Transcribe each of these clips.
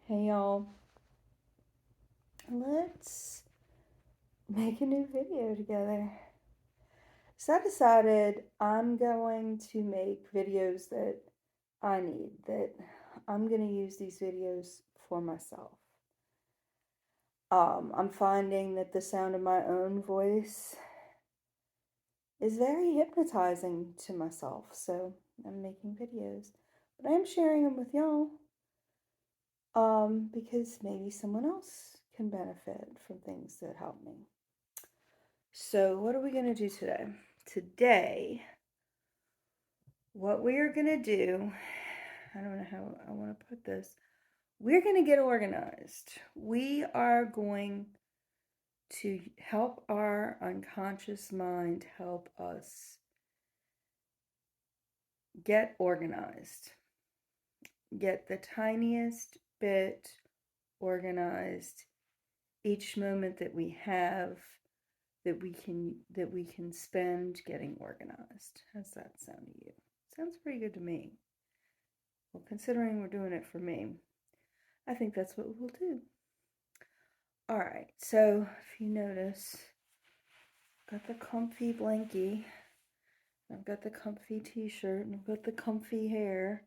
Hey y'all, let's make a new video together. So I decided I'm going to make videos that I need, that I'm going to use these videos for myself. I'm finding that the sound of my own voice is very hypnotizing to myself, so I'm making videos. But I am sharing them with y'all because maybe someone else can benefit from things that help me. So, what are we going to do today? Today, what we are going to do, I don't know how I want to put this. We're going to get organized. We are going to help our unconscious mind help us get organized, get the tiniest bit organized each moment that we have that we can spend getting organized. How's that sound to you? Sounds pretty good to me. Well, considering we're doing it for me, I think that's what we'll do. All right, so if you notice, I've got the comfy blankie, I've got the comfy t-shirt, and I've got the comfy hair.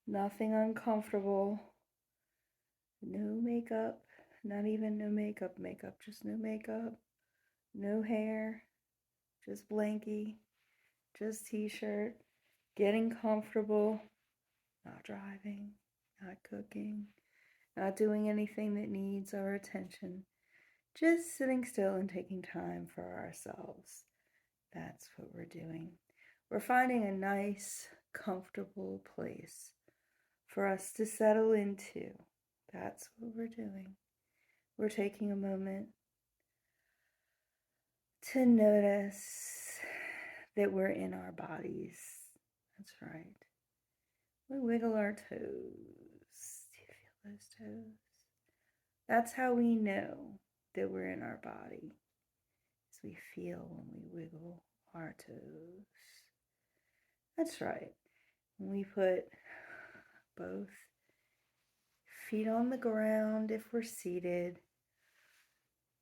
Nothing uncomfortable. No makeup, not even no makeup, just no makeup, no hair, just blankie, just t-shirt, getting comfortable, not driving, not cooking, not doing anything that needs our attention, just sitting still and taking time for ourselves. That's what we're doing. We're finding a nice, comfortable place for us to settle into. That's what we're doing. We're taking a moment to notice that we're in our bodies. That's right. We wiggle our toes. Do you feel those toes? That's how we know that we're in our body, as we feel when we wiggle our toes. That's right. When we put both feet on the ground if we're seated,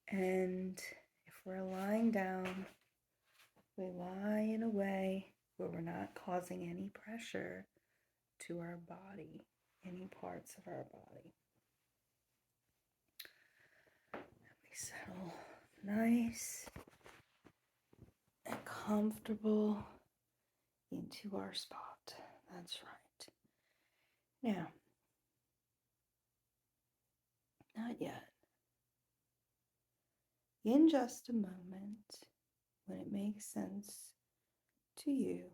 and if we're lying down, we lie in a way where we're not causing any pressure to our body, any parts of our body. We settle nice and comfortable into our spot. That's right. Now, not yet. In just a moment, when it makes sense to you,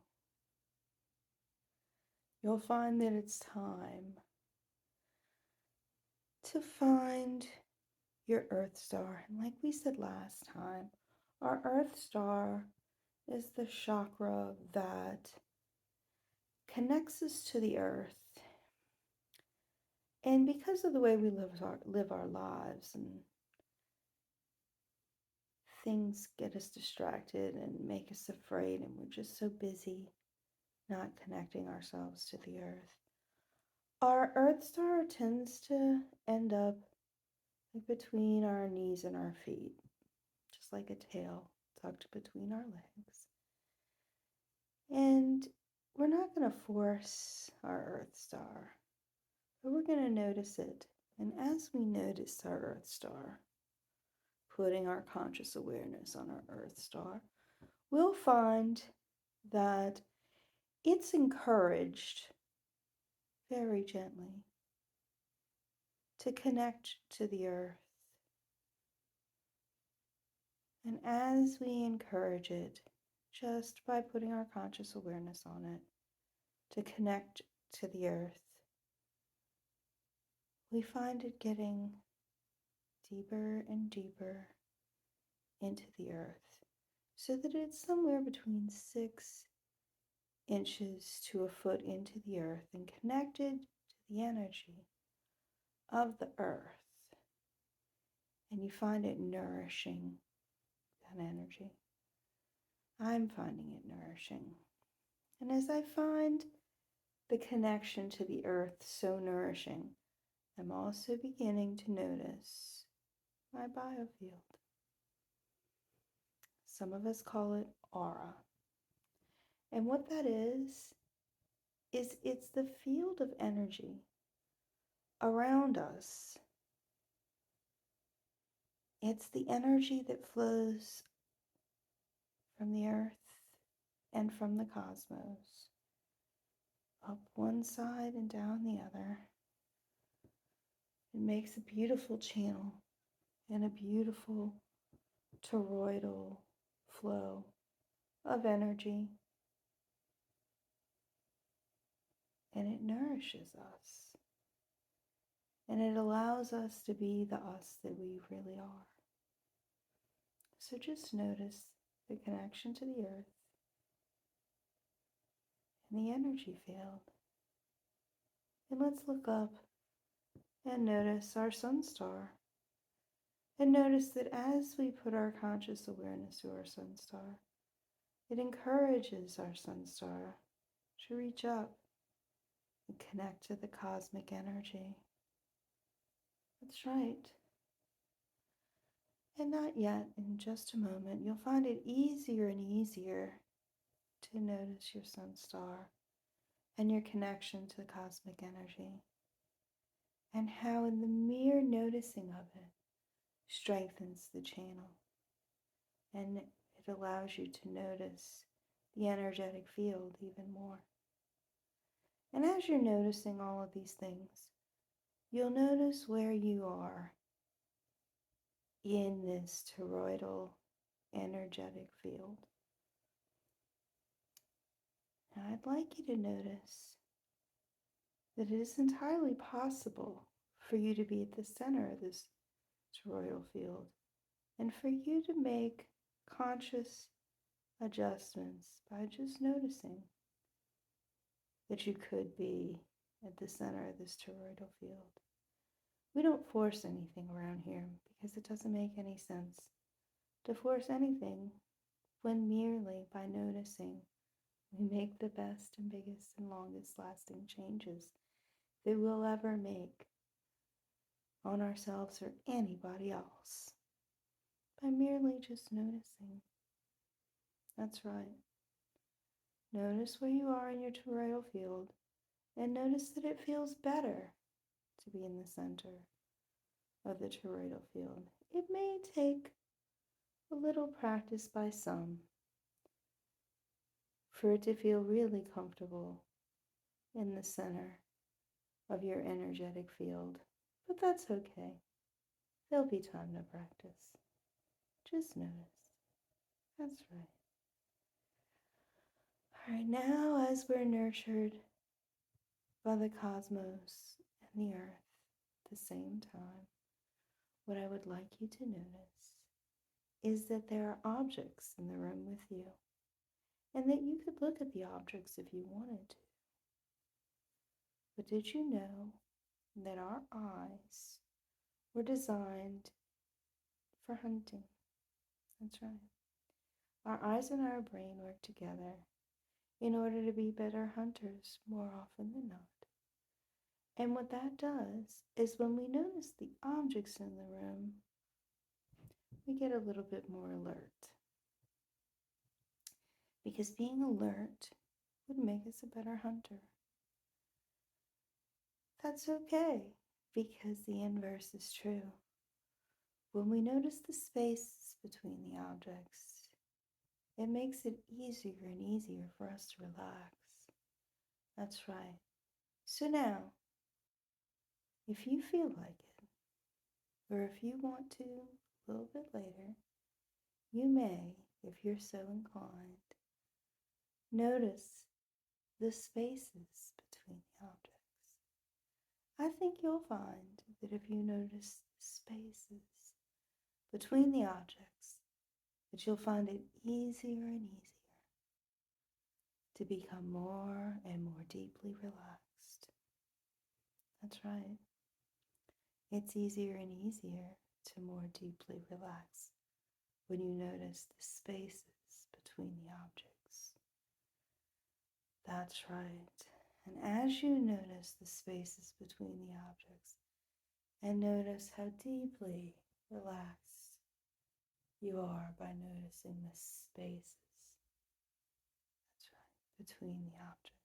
you'll find that it's time to find your Earth star. And like we said last time, our Earth star is the chakra that connects us to the Earth. And because of the way we live our lives, and things get us distracted and make us afraid, and we're just so busy not connecting ourselves to the Earth, our Earth star tends to end up between our knees and our feet, just like a tail tucked between our legs. And we're not going to force our Earth star, but we're going to notice it. And as we notice our Earth star, putting our conscious awareness on our Earth star, we'll find that it's encouraged very gently to connect to the Earth. And as we encourage it, just by putting our conscious awareness on it, to connect to the Earth, we find it getting deeper and deeper into the Earth, so that it's somewhere between 6 inches to a foot into the Earth and connected to the energy of the Earth. And you find it nourishing, that energy. I'm finding it nourishing. And as I find the connection to the Earth so nourishing, I'm also beginning to notice my biofield. Some of us call it aura. And what that is it's the field of energy around us. It's the energy that flows from the earth and from the cosmos, up one side and down the other. It makes a beautiful channel and a beautiful toroidal flow of energy. And it nourishes us. And it allows us to be the us that we really are. So just notice the connection to the earth and the energy field. And let's look up and notice our sun star. And notice that as we put our conscious awareness to our sun star, it encourages our sun star to reach up and connect to the cosmic energy. That's right. And not yet, in just a moment, you'll find it easier and easier to notice your sun star and your connection to the cosmic energy, and how in the mere noticing of it strengthens the channel, and it allows you to notice the energetic field even more. And as you're noticing all of these things, you'll notice where you are in this toroidal energetic field. Now I'd like you to notice that it is entirely possible for you to be at the center of this toroidal field and for you to make conscious adjustments by just noticing that you could be at the center of this toroidal field. We don't force anything around here because it doesn't make any sense to force anything when merely by noticing we make the best and biggest and longest lasting changes that we'll ever make on ourselves or anybody else by merely just noticing. That's right. Notice where you are in your toroidal field and notice that it feels better to be in the center of the toroidal field. It may take a little practice by some for it to feel really comfortable in the center of your energetic field, but that's okay. There'll be time to practice. Just notice. That's right. All right, now as we're nurtured by the cosmos and the earth at the same time, what I would like you to notice is that there are objects in the room with you, and that you could look at the objects if you wanted to. But did you know that our eyes were designed for hunting? That's right. Our eyes and our brain work together in order to be better hunters more often than not. And what that does is when we notice the objects in the room, we get a little bit more alert. Because being alert would make us a better hunter. That's okay, because the inverse is true. When we notice the spaces between the objects, it makes it easier and easier for us to relax. That's right. So now, if you feel like it, or if you want to a little bit later, you may, if you're so inclined, notice the spaces between the objects. I think you'll find that if you notice the spaces between the objects, that you'll find it easier and easier to become more and more deeply relaxed. That's right. It's easier and easier to more deeply relax when you notice the spaces between the objects. That's right. And as you notice the spaces between the objects, And notice how deeply relaxed you are by noticing the spaces, that's right, between the objects.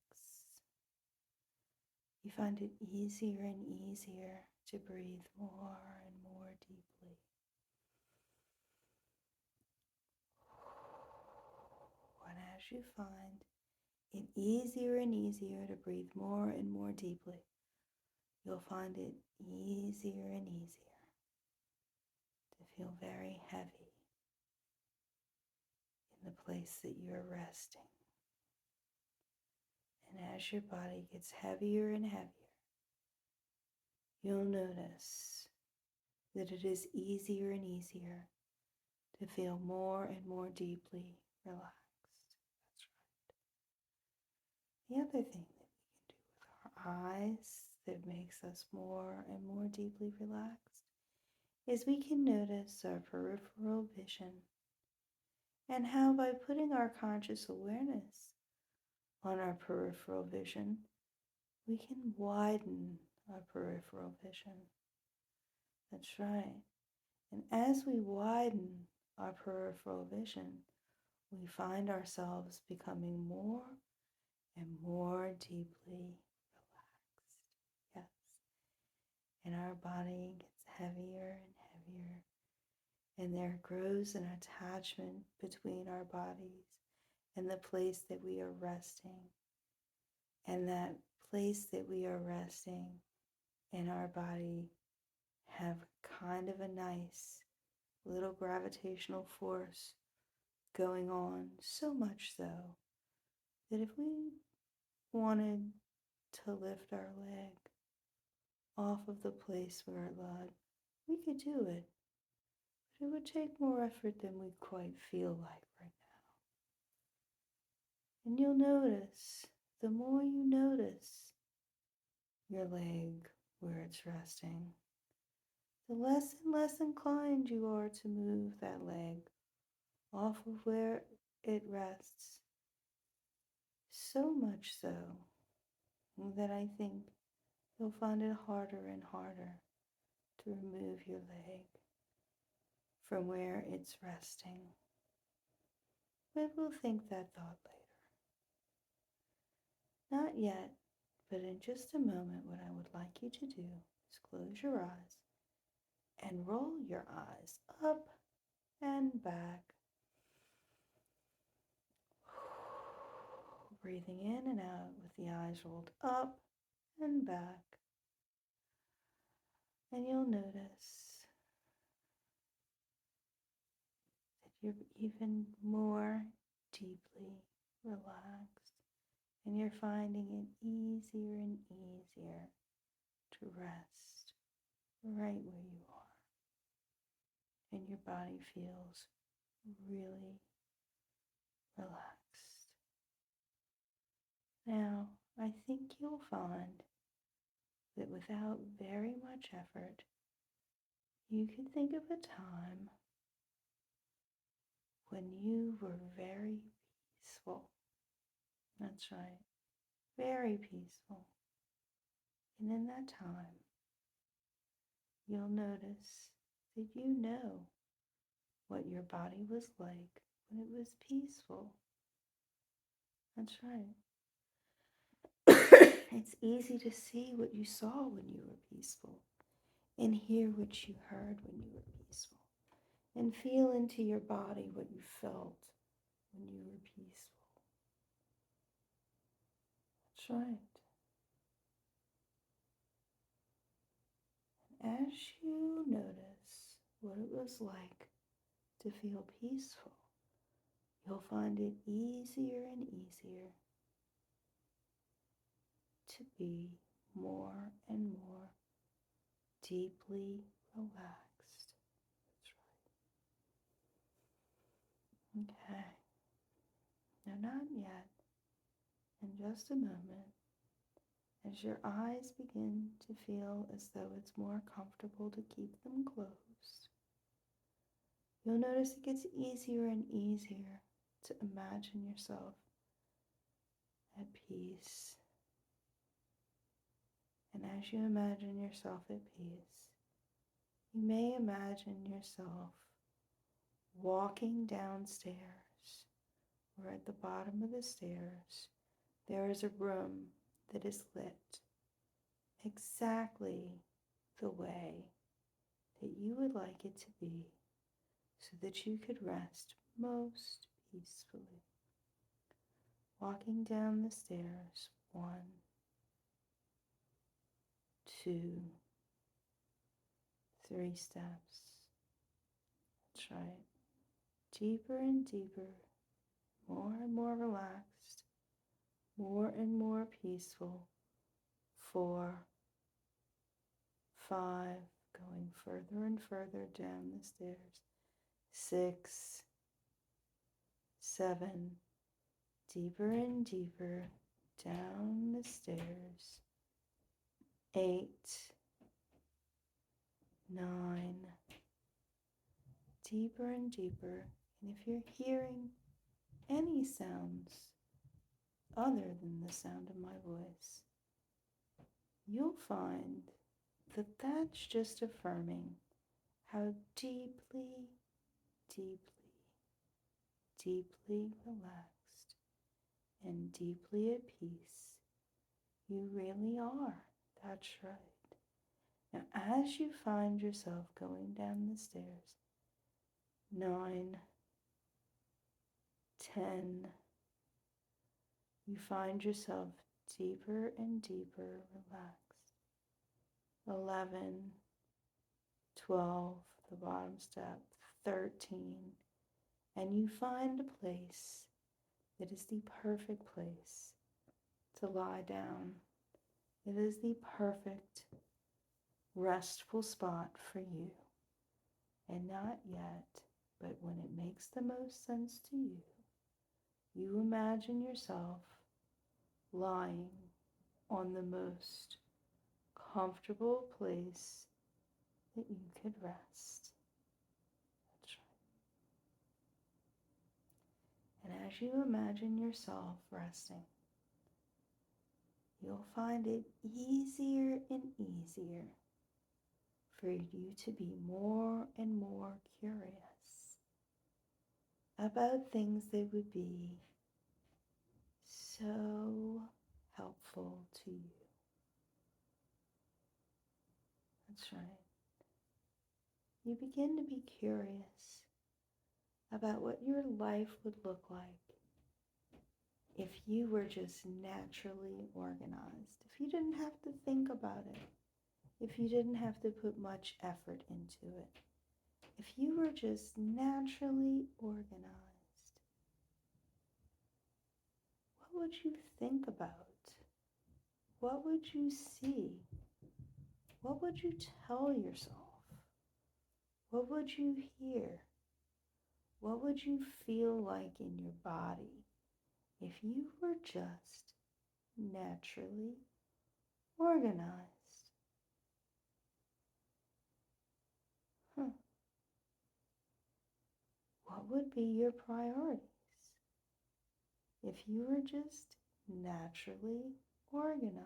You find it easier and easier to breathe more and more deeply. And as you find it easier and easier to breathe more and more deeply, you'll find it easier and easier to feel very heavy in the place that you're resting. And as your body gets heavier and heavier, you'll notice that it is easier and easier to feel more and more deeply relaxed. That's right. The other thing that we can do with our eyes that makes us more and more deeply relaxed is we can notice our peripheral vision and how by putting our conscious awareness on our peripheral vision, we can widen our peripheral vision. That's right. And as we widen our peripheral vision, we find ourselves becoming more and more deeply relaxed. Yes. And our body gets heavier and heavier. And there grows an attachment between our bodies and the place that we are resting. And that place that we are resting in our body have kind of a nice little gravitational force going on, so much so that if we wanted to lift our leg off of the place where it lied, we could do it, but it would take more effort than we quite feel like right now. And you'll notice, the more you notice your leg where it's resting, the less and less inclined you are to move that leg off of where it rests. So much so that I think you'll find it harder and harder to remove your leg from where it's resting. But we'll think that thought later. Not yet, but in just a moment, what I would like you to do is close your eyes and roll your eyes up and back. Breathing in and out with the eyes rolled up and back. And you'll notice that you're even more deeply relaxed, and you're finding it easier and easier to rest right where you are. And your body feels really relaxed. Now, I think you'll find that without very much effort, you can think of a time when you were very peaceful. That's right, very peaceful. And in that time, you'll notice that you know what your body was like when it was peaceful. That's right. It's easy to see what you saw when you were peaceful, and hear what you heard when you were peaceful, and feel into your body what you felt when you were peaceful. That's right. As you notice what it was like to feel peaceful, you'll find it easier and easier to be more and more deeply relaxed. That's right. Okay. No, not yet. In just a moment, as your eyes begin to feel as though it's more comfortable to keep them closed, you'll notice it gets easier and easier to imagine yourself at peace. And as you imagine yourself at peace, You may imagine yourself walking downstairs, or at the bottom of the stairs, there is a room that is lit exactly the way that you would like it to be, so that you could rest most peacefully. Walking down the stairs, 1, 2, 3 steps. That's right. Deeper and deeper, more and more relaxed, more and more peaceful. 4, 5, going further and further down the stairs. 6, 7, deeper and deeper down the stairs. 8, 9, deeper and deeper. And if you're hearing any sounds other than the sound of my voice, you'll find that that's just affirming how deeply, deeply, deeply relaxed and deeply at peace you really are. That's right. Now, as you find yourself going down the stairs, 9, 10, you find yourself deeper and deeper relaxed. 11, 12, the bottom step, 13, and you find a place that is the perfect place to lie down. It is the perfect restful spot for you. And not yet, but when it makes the most sense to you, you imagine yourself lying on the most comfortable place that you could rest. That's right. And as you imagine yourself resting, you'll find it easier and easier for you to be more and more curious about things that would be so helpful to you. That's right. You begin to be curious about what your life would look like if you were just naturally organized, if you didn't have to think about it, if you didn't have to put much effort into it, if you were just naturally organized. What would you think about? What would you see? What would you tell yourself? What would you hear? What would you feel like in your body if you were just naturally organized? What would be your priorities if you were just naturally organized?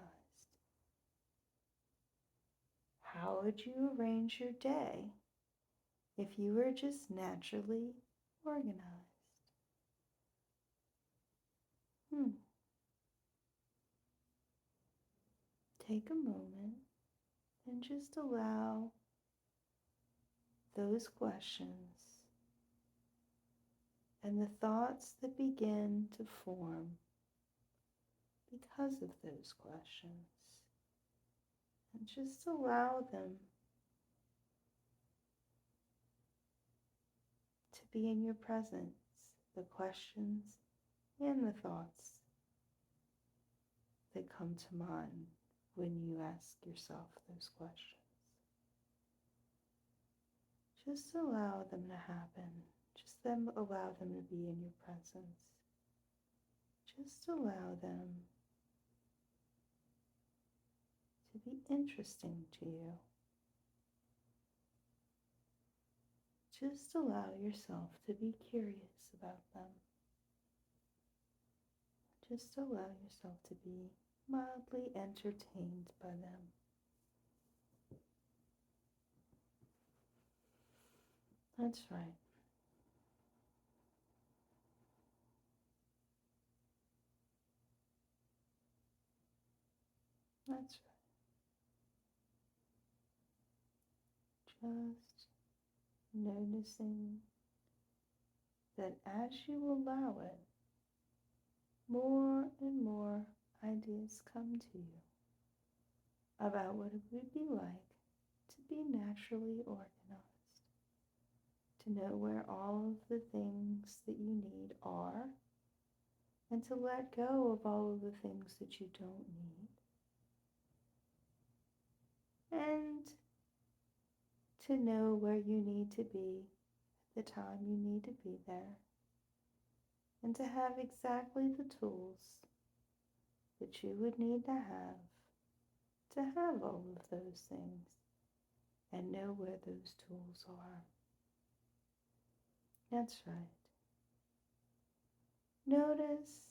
How would you arrange your day if you were just naturally organized? Take a moment and just allow those questions and the thoughts that begin to form because of those questions. And just allow them to be in your presence, the questions and the thoughts that come to mind when you ask yourself those questions. Just allow them to happen. Just allow them to be in your presence. Just allow them to be interesting to you. Just allow yourself to be curious about them. Just allow yourself to be mildly entertained by them. That's right. That's right. Just noticing that as you allow it, more and more ideas come to you about what it would be like to be naturally organized, to know where all of the things that you need are, and to let go of all of the things that you don't need, and to know where you need to be at the time you need to be there, and to have exactly the tools that you would need to have all of those things, and know where those tools are. That's right. Notice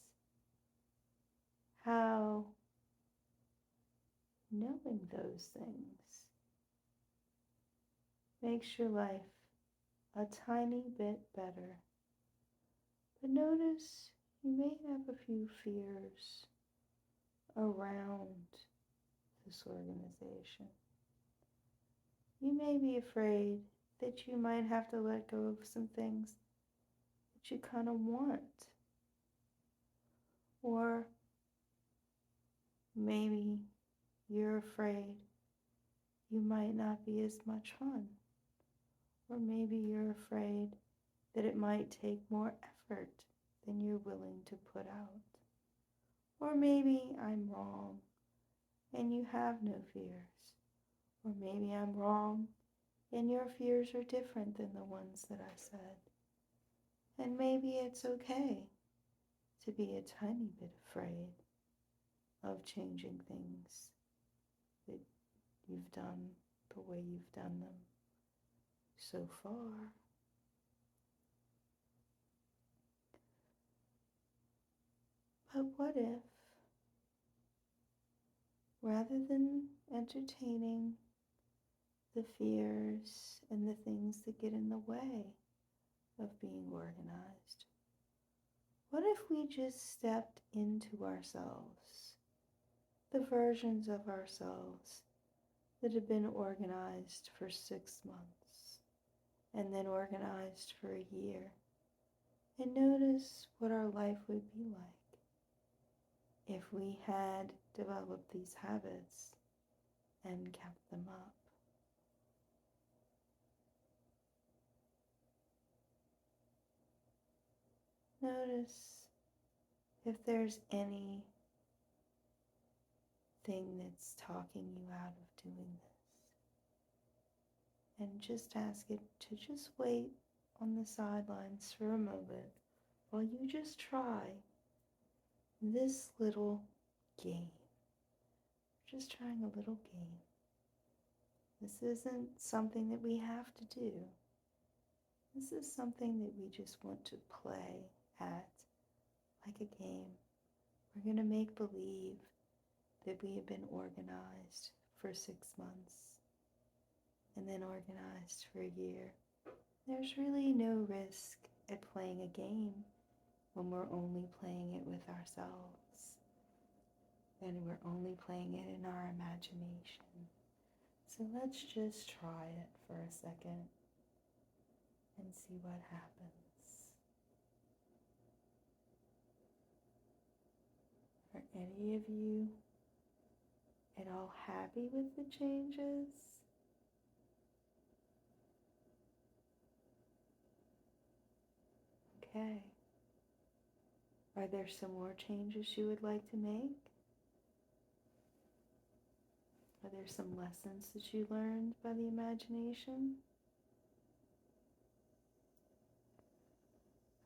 how knowing those things makes your life a tiny bit better. But notice you may have a few fears around this organization. You may be afraid that you might have to let go of some things that you kind of want. Or maybe you're afraid you might not be as much fun. Or maybe you're afraid that it might take more effort than you're willing to put out. Or maybe I'm wrong and you have no fears. Or maybe I'm wrong and your fears are different than the ones that I said. And maybe it's okay to be a tiny bit afraid of changing things that you've done the way you've done them so far. But what if, rather than entertaining the fears and the things that get in the way of being organized, what if we just stepped into ourselves, the versions of ourselves that have been organized for 6 months and then organized for a year, and notice what our life would be like if we had developed these habits and kept them up. Notice if there's anything that's talking you out of doing this. And just ask it to just wait on the sidelines for a moment while you just try this little game. Just trying a little game. This isn't something that we have to do. This is something that we just want to play at, like a game. We're going to make believe that we have been organized for 6 months and then organized for a year. There's really no risk at playing a game when we're only playing it with ourselves and we're only playing it in our imagination. So let's just try it for a second and see what happens. Are any of you at all happy with the changes? Okay. Are there some more changes you would like to make? Are there some lessons that you learned by the imagination?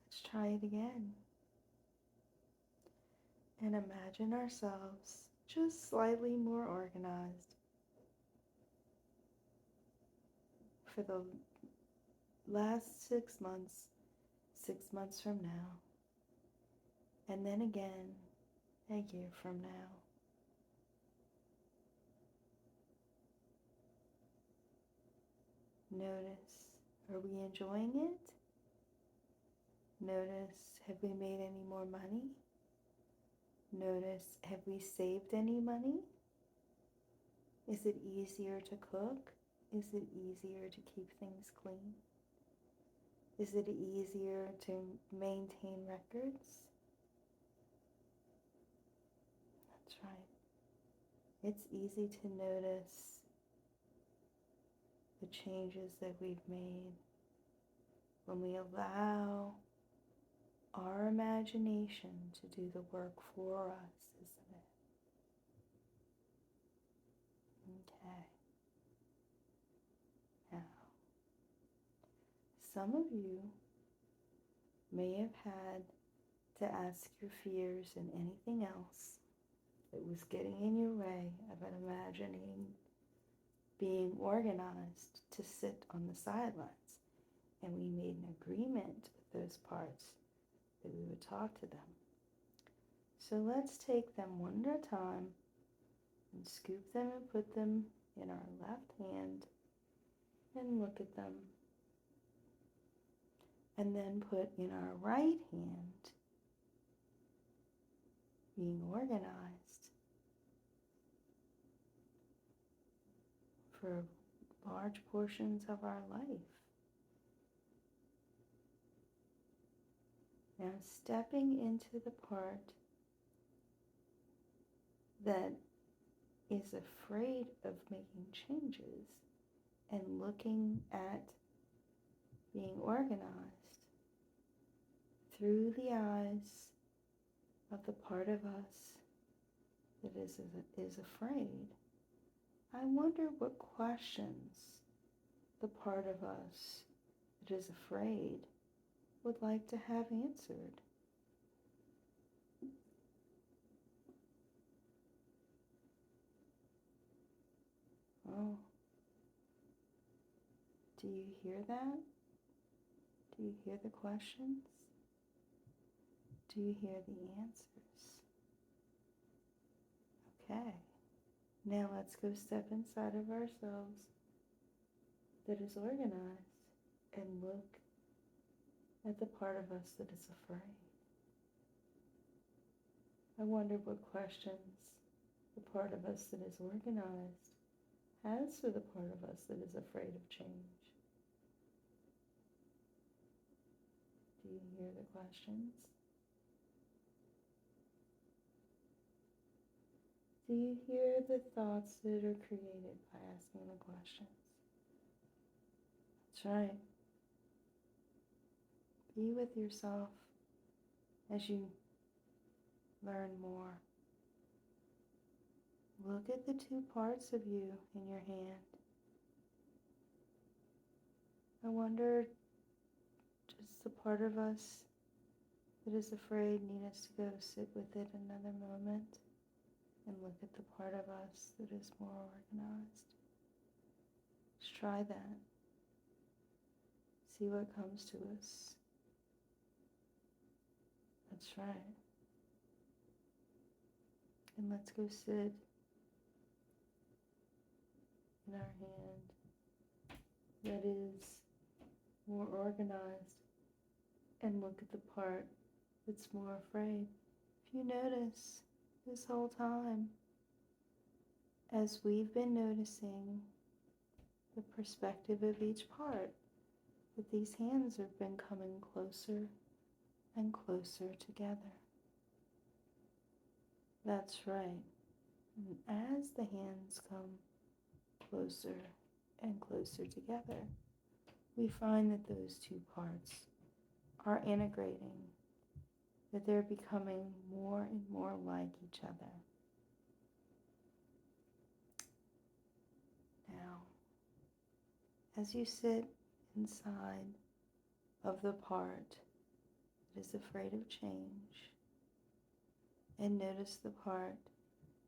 Let's try it again. And imagine ourselves just slightly more organized for the last 6 months, 6 months from now, and then again a year from now. Notice Are we enjoying it? Notice, have we made any more money? Notice, have we saved any money? Is it easier to cook? Is it easier to keep things clean? Is it easier to maintain records? That's right. It's easy to notice the changes that we've made when we allow our imagination to do the work for us, isn't it? Okay. Now, some of you may have had to ask your fears and anything else that was getting in your way of imagining being organized to sit on the sidelines. And we made an agreement with those parts that we would talk to them. So let's take them one at a time and scoop them and put them in our left hand and look at them. And then put in our right hand, being organized for large portions of our life. Now stepping into the part that is afraid of making changes and looking at being organized through the eyes of the part of us that is afraid, I wonder what questions the part of us that is afraid would like to have answered. Oh, do you hear that? Do you hear the questions? Do you hear the answers? Okay, now let's go step inside of ourselves that is organized and look at the part of us that is afraid. I wonder what questions the part of us that is organized has for the part of us that is afraid of change. Do you hear the questions? Do you hear the thoughts that are created by asking the questions? That's right. Be with yourself as you learn more. Look at the two parts of you in your hand. I wonder, does the part of us that is afraid need us to go sit with it another moment and look at the part of us that is more organized? Let's try that. See what comes to us. That's right. And let's go sit in our hand that is more organized and look at the part that's more afraid. If you notice this whole time, as we've been noticing the perspective of each part, that these hands have been coming closer and closer together. That's right. And as the hands come closer and closer together, we find that those two parts are integrating, that they're becoming more and more like each other. Now, as you sit inside of the part that is afraid of change, and notice the part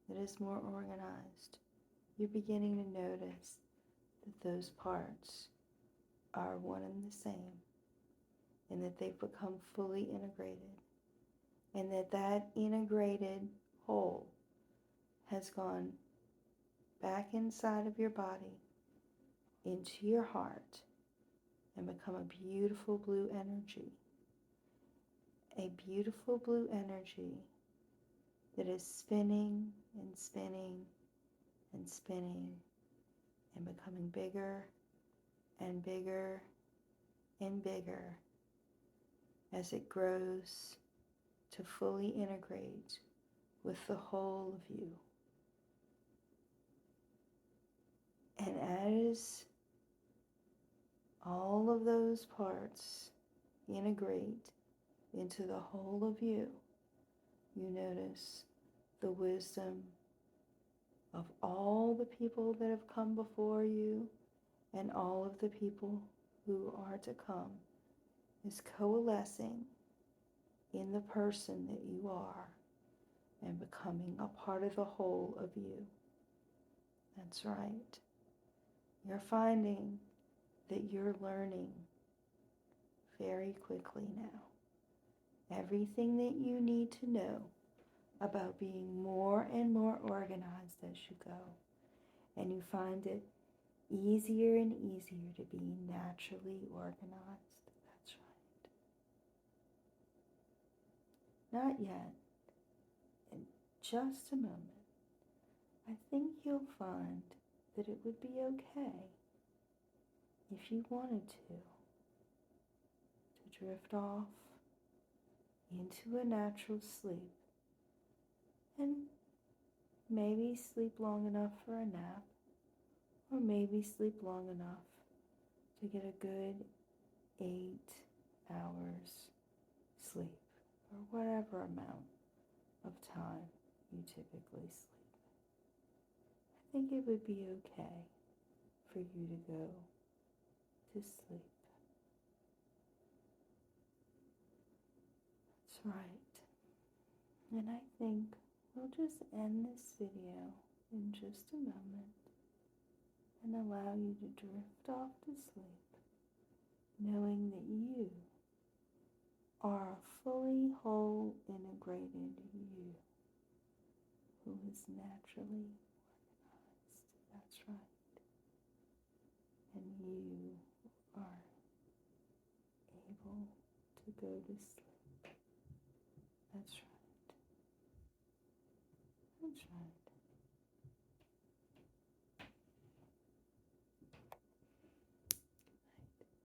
that is more organized, you're beginning to notice that those parts are one and the same, and that they've become fully integrated, and that integrated whole has gone back inside of your body, into your heart, and become a beautiful blue energy. A beautiful blue energy that is spinning and spinning and spinning and becoming bigger and bigger and bigger as it grows to fully integrate with the whole of you. And as all of those parts integrate into the whole of you, you notice the wisdom of all the people that have come before you and all of the people who are to come is coalescing in the person that you are and becoming a part of the whole of you. That's right. You're finding that you're learning very quickly now everything that you need to know about being more and more organized as you go. And you find it easier and easier to be naturally organized. That's right. Not yet. In just a moment, I think you'll find that it would be okay if you wanted to drift off into a natural sleep and maybe sleep long enough for a nap, or maybe sleep long enough to get a good 8 hours sleep, or whatever amount of time you typically sleep. I think it would be okay for you to go to sleep. That's right. And I think we'll just end this video in just a moment and allow you to drift off to sleep, knowing that you are a fully whole, integrated you who is naturally organized. That's right. And you are able to go to sleep. That's right. That's right.